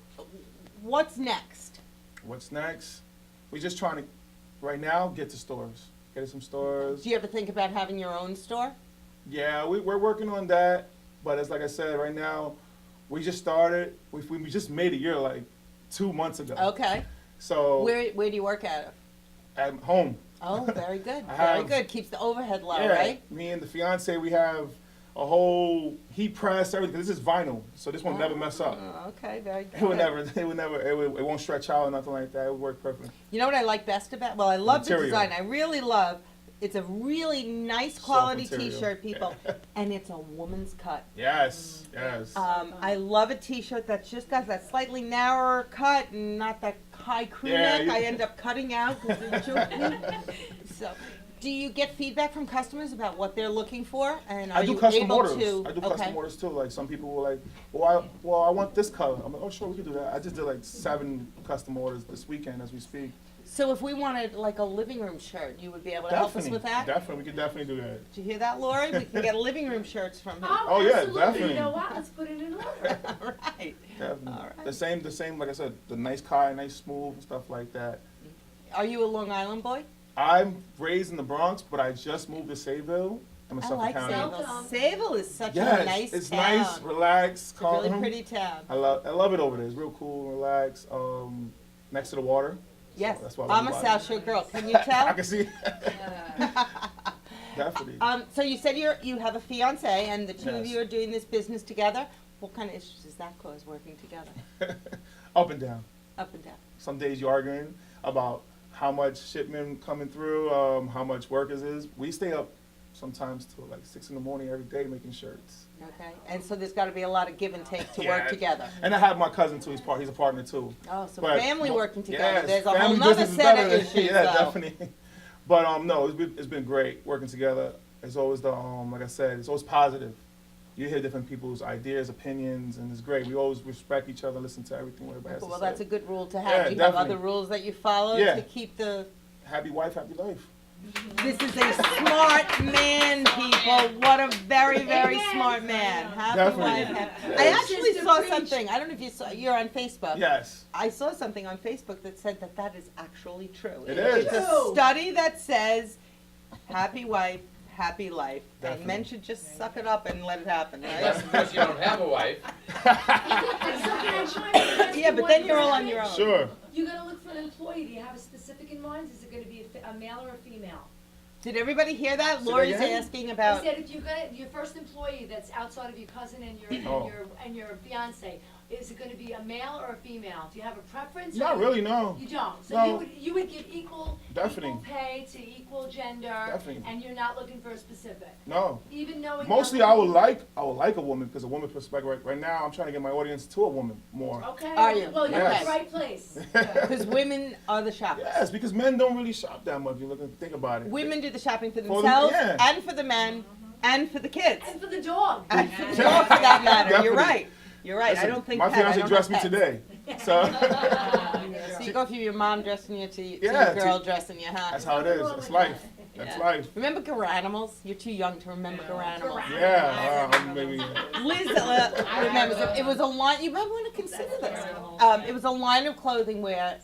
what's next? What's next? We're just trying to, right now, get to stores. Get to some stores. Do you ever think about having your own store? Yeah, we're working on that. But as like I said, right now, we just started. We just made a year like 2 months ago. Okay. So Where do you work out of? at home. Oh, very good. I Very have- good. Keeps the overhead low, Yeah, right? me and the fiance, we have a whole heat press, everything. This is vinyl, so this will never mess up. Okay, very good. It won't stretch out or nothing like that. It would work perfect. You know what I like best about? Well, I love the Material. design. I really love. It's a really nice quality material. T-shirt, people, and it's a woman's cut. Yes, yes. I love a T-shirt that's just got that slightly narrower cut and not that high crew Yeah, neck. you- I end up cutting out because they're choking. So, do you get feedback from customers about what they're looking for? And are I do you custom able orders. to? I do okay. custom orders too. Like some people were like, well, I want this color. I'm like, oh, sure, we can do that. I just did like 7 custom orders this weekend as we speak. So if we wanted like a living room shirt, you would be able to help us with that? Definitely, we can definitely do that. Did you hear that, Lori? We can get living room shirts from him. Oh, yeah, absolutely. definitely. You know what? Let's put it in order. Right. Definitely. All right. The same. Like I said, the nice car, nice smooth and stuff like that. Are you a Long Island boy? I'm raised in the Bronx, but I just moved to Sayville. I'm in I Suffolk like County. Sayville. Sayville is such Yes, a nice it's town. nice, relaxed, It's a calm. really pretty town. I love it over there. It's real cool, relaxed. Next to the water. Yes, So that's why I love I'm a about South it. Shore girl. Can you tell? I can see. Definitely. So you said you have a fiance, and the two of Yes. you are doing this business together. What kind of issues does that cause working together? Up and down. Up and down. Some days you're arguing about how much shipment coming through, how much work it is. We stay up sometimes till like 6 in the morning every day making shirts. Okay, and so there's got to be a lot of give and take to Yeah. work together. And I have my cousin too. He's a partner too. Oh, so But- family working together. Yes, There's a whole family nother business is set better of than- issues. Yeah, though. definitely. But no, it's been great working together. It's always like I said, it's always positive. You hear different people's ideas, opinions, and it's great. We always respect each other, listen to everything everybody has Well, to say. that's a good rule to have. Yeah, Do you have definitely. other rules that you follow Yeah. to keep the? Happy wife, happy life. This is a smart man, people. What a very, very smart man. Happy Definitely. wife. I actually saw something. I don't know if you saw. You're on Facebook. Yes. I saw something on Facebook that said that that is actually true. It is. It's a study that says, happy wife, happy life. And Definitely. men should just suck it up and let it happen, That's right? because you don't have a wife. Yeah, but then you're all on your own. Sure. You gotta look for an employee. Do you have a specific in mind? Is it gonna be a male or a female? Did everybody hear that? Say that Lori's again? asking I about. said if you got your first employee that's outside of your cousin and your fiance, is it gonna be a male or a female? Do you have a preference? or Not you- really, no. You don't. So No. you would give equal Definitely. pay to equal gender, Definitely. and you're not looking for a specific. No. Even knowing Mostly, that- I would like a woman because a woman perspective. Right now, I'm trying to get my audience to a woman more. Okay. Are you? Well, you're Yes. in the right place. Because women are the shoppers. Yes, because men don't really shop that much. If you look and think about it. Women do the shopping for the- themselves yeah. and for the men and for the kids. And for the dog. And for the dog, for that matter. You're Definitely. right. You're right. I Listen, don't think my pet. I fiance don't dressed me have pets. today, so So you go through your mom dressing you to Yeah, your girl to- dressing you, huh? that's how it is. It's life. That's Yeah. life. Remember Garanimals? You're too young to remember Garanimals. Yeah, maybe. Liz remembers it. It was a line. You might want to consider this. It was a line of clothing where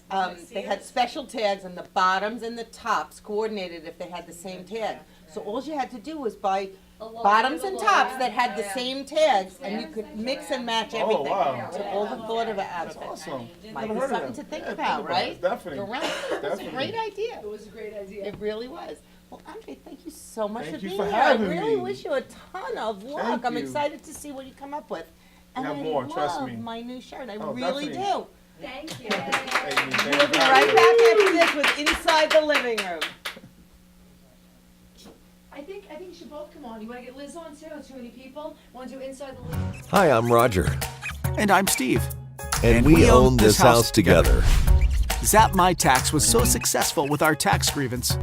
they had special tags, and the bottoms and the tops coordinated if they had the same tag. So all you had to do was buy bottoms and tops that had the same tags, and you could mix and match everything. wow. So all the thought of it out That's of it. awesome. Might Never be heard of something that. to think Yeah, about, right? it. Definitely. You're right. That's a Definitely. great idea. It was a great idea. It really was. Well, Andre, thank you so much Thank for you being for here. having I really me. wish you a ton of luck. Thank I'm you. excited to see what you come up with. And have I more, love trust me. my new shirt. I Oh, really definitely. do. Thank you. Thank you. We'll be right back after this with Inside the Living Room. I think you should both come on. You want to get Liz on too? Too many people. Want to do inside the living? Hi, I'm Roger, And I'm Steve. and we own this house together. Zap My Tax was so successful with our tax grievance.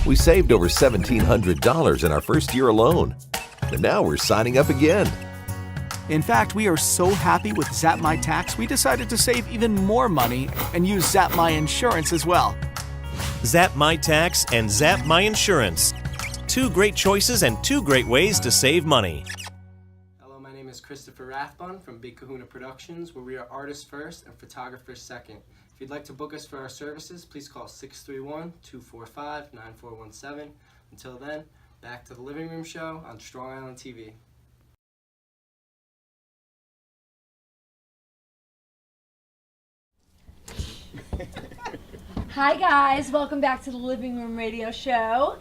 We saved over $1,700 in our first year alone. And now we're signing up again. In fact, we are so happy with Zap My Tax, we decided to save even more money and use Zap My Insurance as well. Zap My Tax and Zap My Insurance. Two great choices and two great ways to save money. Hello, my name is Christopher Rathbun from Big Kahuna Productions, where we are artists first and photographers second. If you'd like to book us for our services, please call 631-245-9417. Until then, back to the Living Room Show on Strong Island TV. Hi guys, welcome back to the Living Room Radio Show.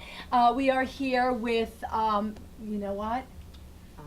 We are here with, you know what?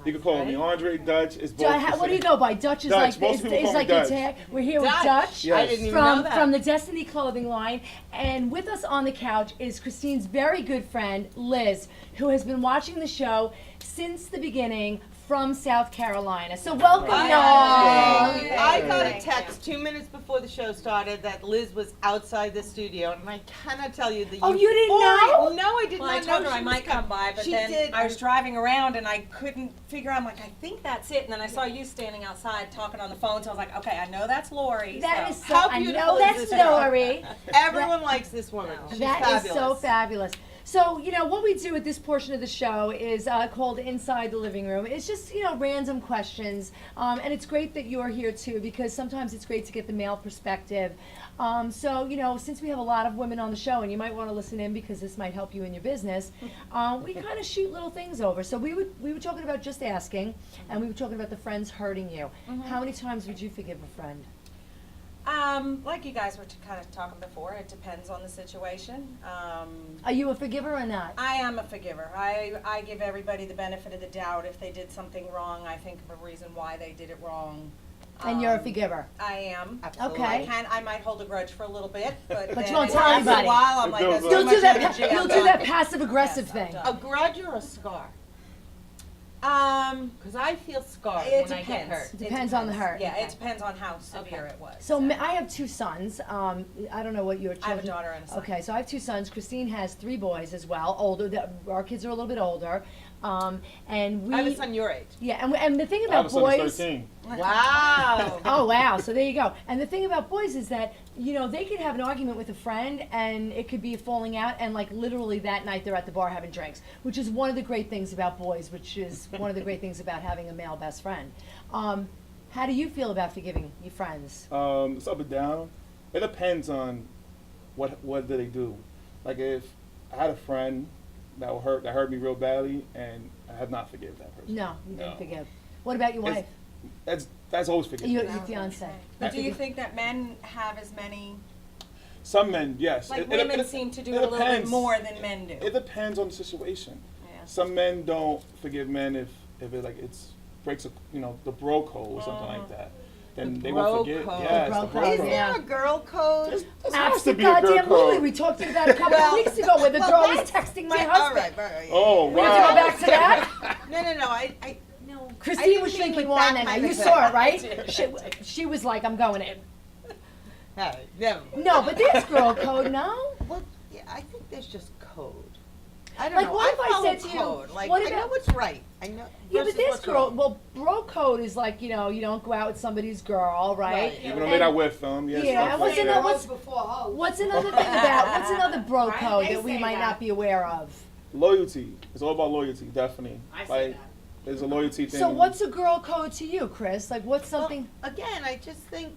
You can call me Andre Dutch. It's both. What do you go by? Dutch is Dutch. like Most people call me like Dutch. a tag. We're here with Dutch. Dutch Yes. I didn't even know that. from the Destiny Clothing line, and with us on the couch is Christine's very good friend Liz, who has been watching the show since the beginning from South Carolina. So welcome, y'all. I got a text 2 minutes before the show started that Liz was outside the studio, and I cannot tell you the Oh, you didn't know? No, I did Well, not I told know her I she might was come by, but She then did. I was driving around and I couldn't figure out. I'm like, I think that's it. And then I saw you standing outside talking on the phone, so I was like, okay, I know that's Lori. That so. is so. How I beautiful know is that's this girl? Lori. Everyone likes this woman. She's That fabulous. is so fabulous. So, you know, what we do with this portion of the show is called Inside the Living Room. It's just, you know, random questions. And it's great that you're here, too, because sometimes it's great to get the male perspective. So, you know, since we have a lot of women on the show, and you might want to listen in because this might help you in your business, we kind of shoot little things over. So we were talking about just asking, and we were talking about the friends hurting you. How many times would you forgive a friend? Like you guys were kind of talking before, it depends on the situation. Are you a forgiver or not? I am a forgiver. I give everybody the benefit of the doubt. If they did something wrong, I think of a reason why they did it wrong. And you're a forgiver? I am. Absolutely. Okay. I might hold a grudge for a little bit, but But you then won't tell after anybody. a while, I'm like, You'll that's do too You'll much do that. energy, I'm You'll do done. that passive aggressive Yes, I'm thing. done. A grudge or a scar? Because I feel scarred It when I get hurt. It depends on the hurt. Yeah, it depends on how severe it was. So I have two sons. I don't know what your children. I have a daughter and a son. Okay, so I have two sons. Christine has 3 boys as well. Older. Our kids are a little bit older. And we. I have a son your age. Yeah, and the thing I have about a son that's boys. 13. Wow. Oh wow! So there you go. And the thing about boys is that they could have an argument with a friend, and it could be a falling out, and like literally that night they're at the bar having drinks, which is one of the great things about boys, which is one of the great things about having a male best friend. How do you feel about forgiving your friends? It's up and down. It depends on what do they do. Like if I had a friend that hurt me real badly, and I have not forgiven that person. No, you didn't forgive. What about your wife? That's always forgiven. Your fiance. But do you think that men have as many, Some men, yes. like women seem to do a little bit depends. more than men do? It depends on the situation. Yeah. Some men don't forgive men if it breaks the bro code or something like that. Then they won't forgive. Code. Yes, Bro the bro code, Isn't code. there a girl code? There has to be a girl Goddamn, code. we talked about it a couple of weeks ago where the girl was texting my husband. All right. Oh, We have to go wow. back to that. No. No. Christine was didn't mean shaking with one that and kind you of saw thing. it, right? She was like, I'm going in. All right, never. No, but there's girl code, no? Well, yeah, I think there's just code. I don't Like, know. what if I follow said to you, code. Like, what I know about- what's right. I know. Yeah, but versus there's what's girl, wrong. well, bro code is like, you don't go out with somebody's girl, right? Right. Even though they're not with them, yes. Yeah, stuff what's like another, that. what's another thing what's another bro Right? code They that we say might that. not be aware of? Loyalty. It's all about loyalty, definitely. I say Like, that. there's a loyalty thing. So what's a girl code to you, Chris? Like, what's something? Well, again, I just think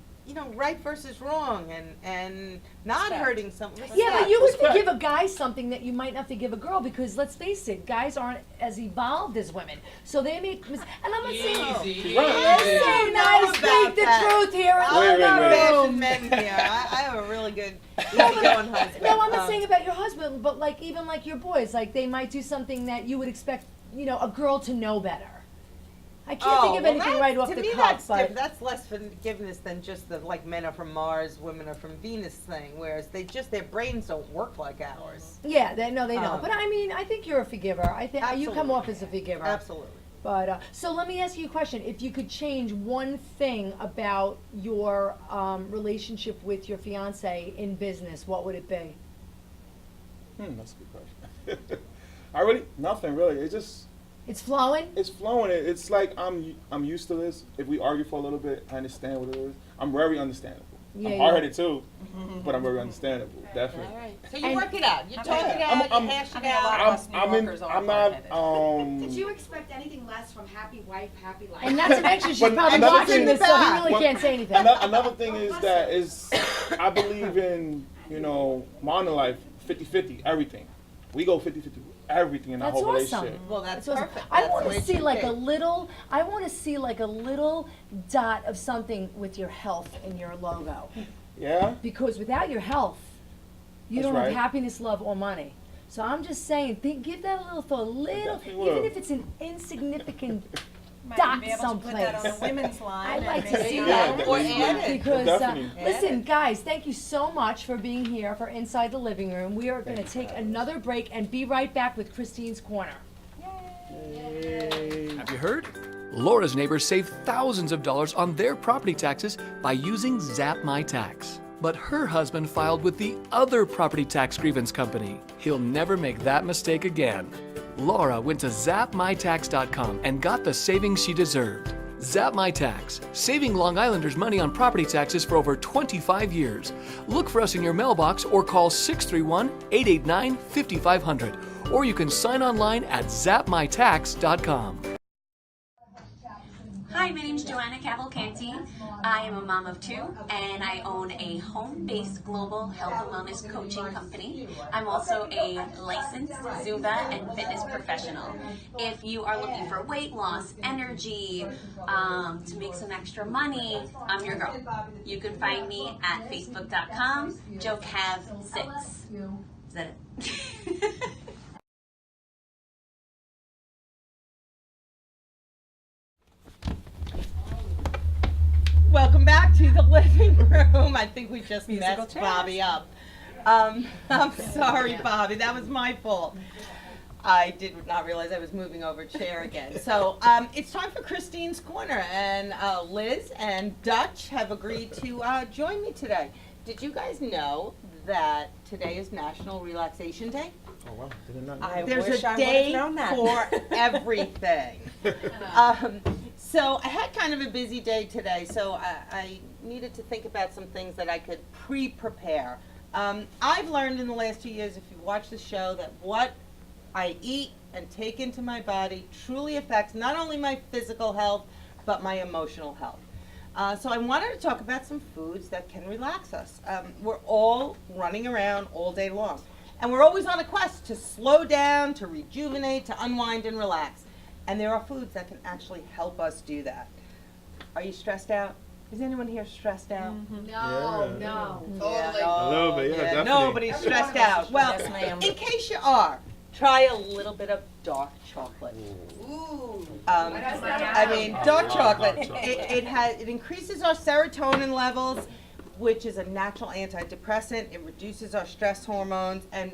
right versus wrong, and not hurting someone. Yeah, but you would Respect. forgive a guy something that you might not forgive a girl because let's face it, guys aren't as evolved as women. So they make and I'm not saying Easy. listen, I about speak the that. truth here in Wait, the wait, wait. Fashion room. men here. I have a really good easygoing husband. No, I'm not saying about your husband, but like even like your boys, like they might do something that you would expect, a girl to know better. I can't think of anything right off to the me, cuff, but that's less forgiveness than just the men are from Mars, women are from Venus thing. Whereas their brains don't work like ours. yeah, they don't. Um, But I mean, I think you're a forgiver. I think you come off as a forgiver. Absolutely. But so let me ask you a question. If you could change one thing about your relationship with your fiance in business, what would it be? That's a good question. Nothing really. It's flowing. It's flowing. It's like I'm used to this. If we argue for a little bit, I understand what it is. I'm very understandable. Yeah, I'm you hard-headed too, but I'm very understandable. Definitely. All right. So you work it out. You talk it I'm- out. I'm- You hash it I mean, a lot out. of us New Yorkers are I'm not. hard-headed. Did you expect anything less from happy wife, happy life? And not to mention she's But probably another watching thing- this, so he really But can't say anything. Another thing is that I believe in modern life 50-50 everything. We go 50-50 everything in our That's whole awesome. relationship. Well, that's awesome. perfect. I That's want the to way it see should like be. a little. I want to see like a little dot of something with your health in your logo, Yeah. because without your health, you That's don't have right. happiness, love, or money. So I'm just saying, give that a little thought, definitely even will. if it's an insignificant Might dot be able to put that on someplace. the women's line. I'd and like to maybe- see Yeah, that. Or add it. Because Definitely. listen, guys, thank you so much for being here for Inside the Living Room. We are going to take another break and be right back with Christine's Corner. Have you heard? Laura's neighbors save thousands of dollars on their property taxes by using Zap My Tax. But her husband filed with the other property tax grievance company. He'll never make that mistake again. Laura went to zapmytax.com and got the savings she deserved. Zap My Tax, saving Long Islanders money on property taxes for over 25 years. Look for us in your mailbox or call 631-889-5500. Or you can sign online at zapmytax.com. Hi, my name is Joanna Cavalcanti. I am a mom of two, and I own a home-based global health and wellness coaching company. I'm also a licensed Zumba and fitness professional. If you are looking for weight loss, energy, to make some extra money, I'm your girl. You can find me at facebook.com, joecav6. Is that it? Welcome back to the living room. I think we just Musical messed chairs. Bobby up. I'm sorry, Bobby. That was my fault. I did not realize I was moving over chair again. So it's time for Christine's Corner, and Liz and Dutch have agreed to join me today. Did you guys know that today is National Relaxation Day? Oh wow, did not I There's wish a I would've day known that. for everything. So I had kind of a busy day today, so I needed to think about some things that I could pre-prepare. I've learned in the last 2 years, if you watch the show, that what I eat and take into my body truly affects not only my physical health, but my emotional health. So I wanted to talk about some foods that can relax us. We're all running around all day long. And we're always on a quest to slow down, to rejuvenate, to unwind and relax. And there are foods that can actually help us do that. Are you stressed out? Is anyone here stressed out? No, no. Totally. A little bit, yeah, definitely. Nobody's stressed out. Well, Yes, ma'am. in case you are, try a little bit of dark chocolate. I mean, dark chocolate. It increases our serotonin levels, which is a natural antidepressant. It reduces our stress hormones and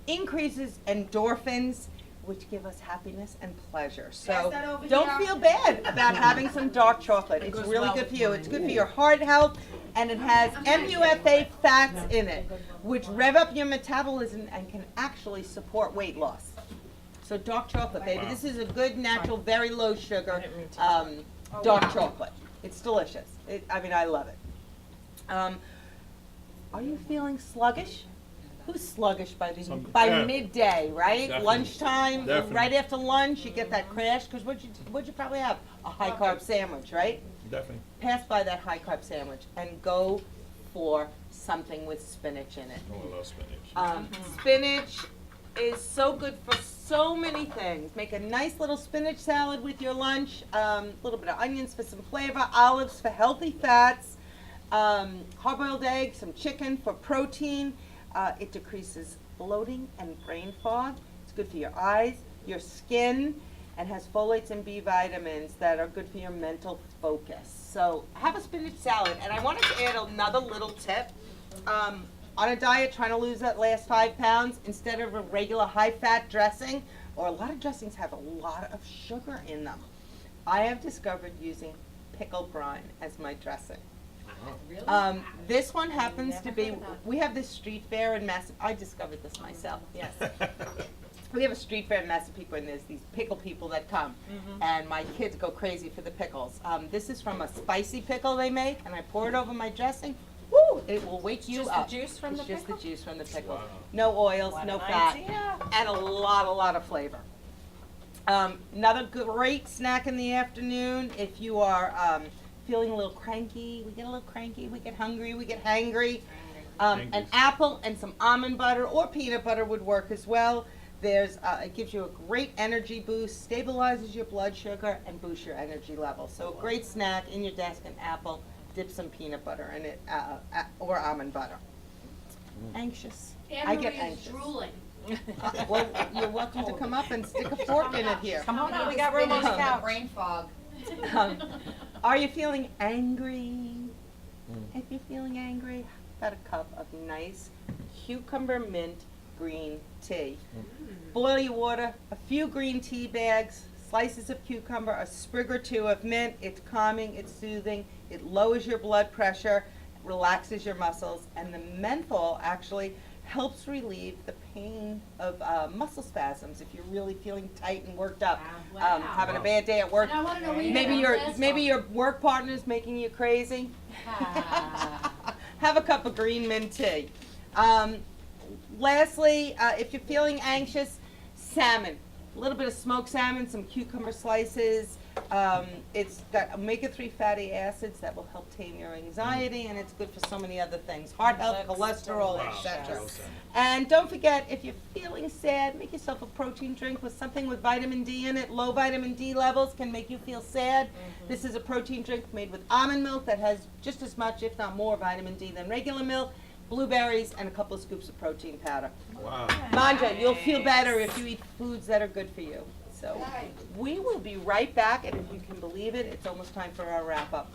increases endorphins, which give us happiness and pleasure. So don't feel bad about having some dark chocolate. It's really good for you. It's good for your heart health, and it has MUFA fats in it, which rev up your metabolism and can actually support weight loss. So dark chocolate, baby. This is a good, natural, very low sugar dark chocolate. It's delicious. I love it. Are you feeling sluggish? Who's sluggish by midday, right? Definitely. Lunchtime, Definitely. right after lunch, you get that crash, because what'd you probably have? A high-carb sandwich, right? Definitely. Pass by that high-carb sandwich and go for something with spinach in it. Oh, I love spinach. Spinach is so good for so many things. Make a nice little spinach salad with your lunch, a little bit of onions for some flavor, olives for healthy fats, hard-boiled eggs, some chicken for protein. It decreases bloating and brain fog. It's good for your eyes, your skin, and has folates and B vitamins that are good for your mental focus. So have a spinach salad. And I wanted to add another little tip. On a diet, trying to lose that last 5 pounds, instead of a regular high-fat dressing, or a lot of dressings have a lot of sugar in them, I have discovered using pickle brine as my dressing. This one happens to be, we have this street fair in I discovered this myself, yes. We have a street fair in Massapequa, and there's these pickle people that come, and my kids go crazy for the pickles. This is from a spicy pickle they make, and I pour it over my dressing. Woo! It will wake you up. Just the juice from the pickle? It's just the juice from the pickle. No oils, no fat, and a lot of flavor. Another great snack in the afternoon, if you are feeling a little cranky, we get a little cranky, we get hungry, we get hangry. An apple and some almond butter or peanut butter would work as well. It gives you a great energy boost, stabilizes your blood sugar, and boosts your energy level. So a great snack in your desk, an apple, dip some peanut butter in it, or almond butter. Anxious. I get anxious. drooling. Well, you're welcome to come up and stick a fork in it here. Come on up, we got room on the couch. Brain fog. Are you feeling angry? If you're feeling angry, about a cup of nice cucumber mint green tea. Boil your water, a few green tea bags, slices of cucumber, a sprig or two of mint. It's calming, it's soothing, it lowers your blood pressure, relaxes your muscles, and the menthol actually helps relieve the pain of muscle spasms if you're really feeling tight and worked up, having a bad day at work. And I wanna know where you Maybe got the maybe your work partner's making you crazy. Have a cup of green mint tea. Lastly, if you're feeling anxious, salmon. A little bit of smoked salmon, some cucumber slices. It's got omega-3 fatty acids that will help tame your anxiety, and it's good for so many other things. Heart health, cholesterol, etc. And don't forget, if you're feeling sad, make yourself a protein drink with something with vitamin D in it. Low vitamin D levels can make you feel sad. This is a protein drink made with almond milk that has just as much, if not more, vitamin D than regular milk, blueberries, and a couple of scoops of protein powder. Wow. Manja, you'll feel better if you eat foods that are good for you. So we will be right back, and if you can believe it, it's almost time for our wrap-up.